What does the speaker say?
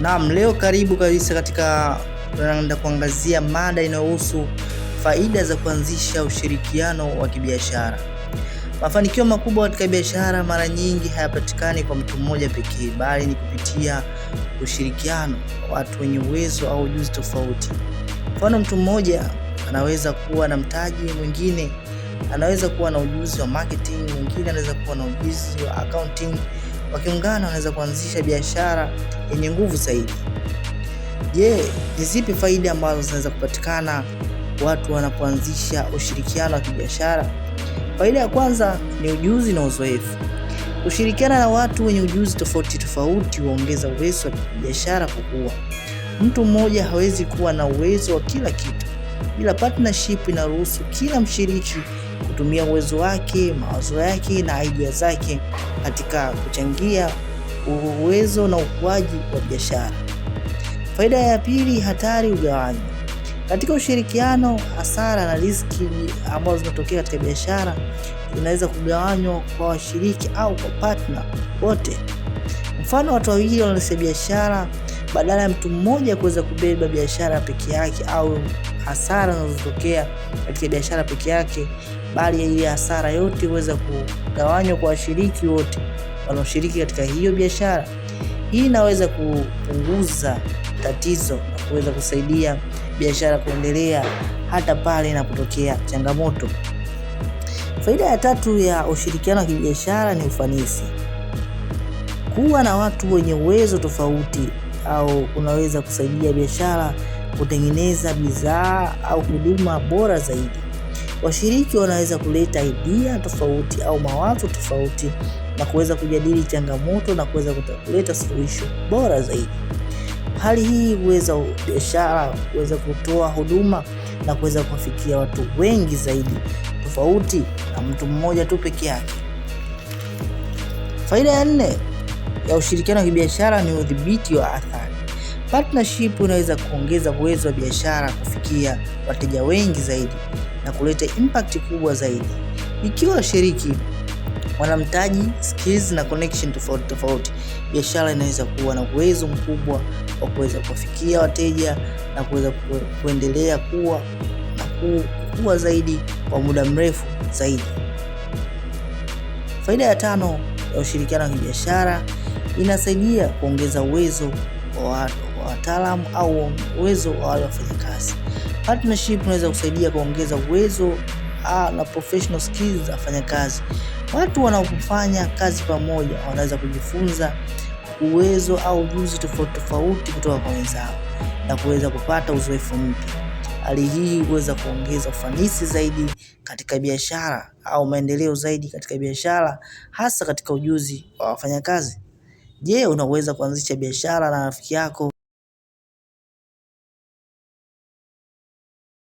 Naam, leo karibu kabisa katika tunaenda kuangazia mada inayohusu faida za kuanzisha ushirikiano wa kibiashara. Mafanikio makubwa katika biashara mara nyingi hayapatikani kwa mtu mmoja pekee, bali ni kupitia ushirikiano wa watu wenye uwezo au ujuzi tofauti. Mfano, mtu mmoja anaweza kuwa na mtaji, mwingine anaweza kuwa na ujuzi wa marketing, mwingine anaweza kuwa na ujuzi wa accounting. Wakiungana wanaweza kuanzisha biashara yenye nguvu zaidi. Je, ni zipi faida ambazo zinaweza kupatikana watu wanapoanzisha ushirikiano wa kibiashara? Faida ya kwanza ni ujuzi na uzoefu. Kushirikiana na watu wenye ujuzi tofauti huongeza uwezo wa biashara kukua. Mtu mmoja hawezi kuwa na uwezo wa kila kitu. Bila partnership inaruhusu kila mshiriki kutumia uwezo wake, mawazo yake na idea zake katika kuchangia uwezo na ukuaji wa biashara. Faida ya pili, hatari ugawanywa. Katika ushirikiano, hasara na riski ambazo zinatokea katika biashara zinaweza kugawanywa kwa washiriki au kwa partner wote. Mfano, watu wawili wanaanzisha biashara, badala ya mtu mmoja kuweza kubeba biashara peke yake au hasara zinazotokea katika biashara peke yake, bali ile hasara yote huweza kugawanywa kwa washiriki wote wanaoshiriki katika hiyo biashara. Hii inaweza kupunguza tatizo na kuweza kusaidia biashara kuendelea hata pale inapotokea changamoto. Faida ya tatu ya ushirikiano wa kibiashara ni ufanisi. Kuwa na watu wenye uwezo tofauti au kunaweza kusaidia biashara kutengeneza bidhaa au huduma bora zaidi. Washiriki wanaweza kuleta idea tofauti au mawazo tofauti na kuweza kujadili changamoto na kuweza kuleta suluhisho bora zaidi. Hali hii huweza biashara kuweza kutoa huduma na kuweza kufikia watu wengi zaidi tofauti na mtu mmoja tu peke yake. Faida ya nne ya ushirikiano wa kibiashara ni udhibiti wa athari. Partnership inaweza kuongeza uwezo wa biashara kufikia wateja wengi zaidi na kuleta impact kubwa zaidi. Ikiwa washiriki wana mtaji, skills na connection tofauti, biashara inaweza kuwa na uwezo mkubwa wa kuweza kufikia wateja na kuweza kuendelea kuwa na kukua zaidi kwa muda mrefu zaidi. Faida ya tano ya ushirikiano wa kibiashara, inasaidia kuongeza uwezo wa wataalamu au uwezo wa wale wafanyakazi. Partnership inaweza kusaidia kuongeza uwezo na professional skills za wafanyakazi. Watu wanaofanya kazi pamoja wanaweza kujifunza uwezo au ujuzi tofauti kutoka kwa wenzao na kuweza kupata uzoefu mpya. Hali hii huweza kuongeza ufanisi zaidi katika biashara au maendeleo zaidi katika biashara, hasa katika ujuzi wa wafanyakazi. Je, unaweza kuanzisha biashara na rafiki yako?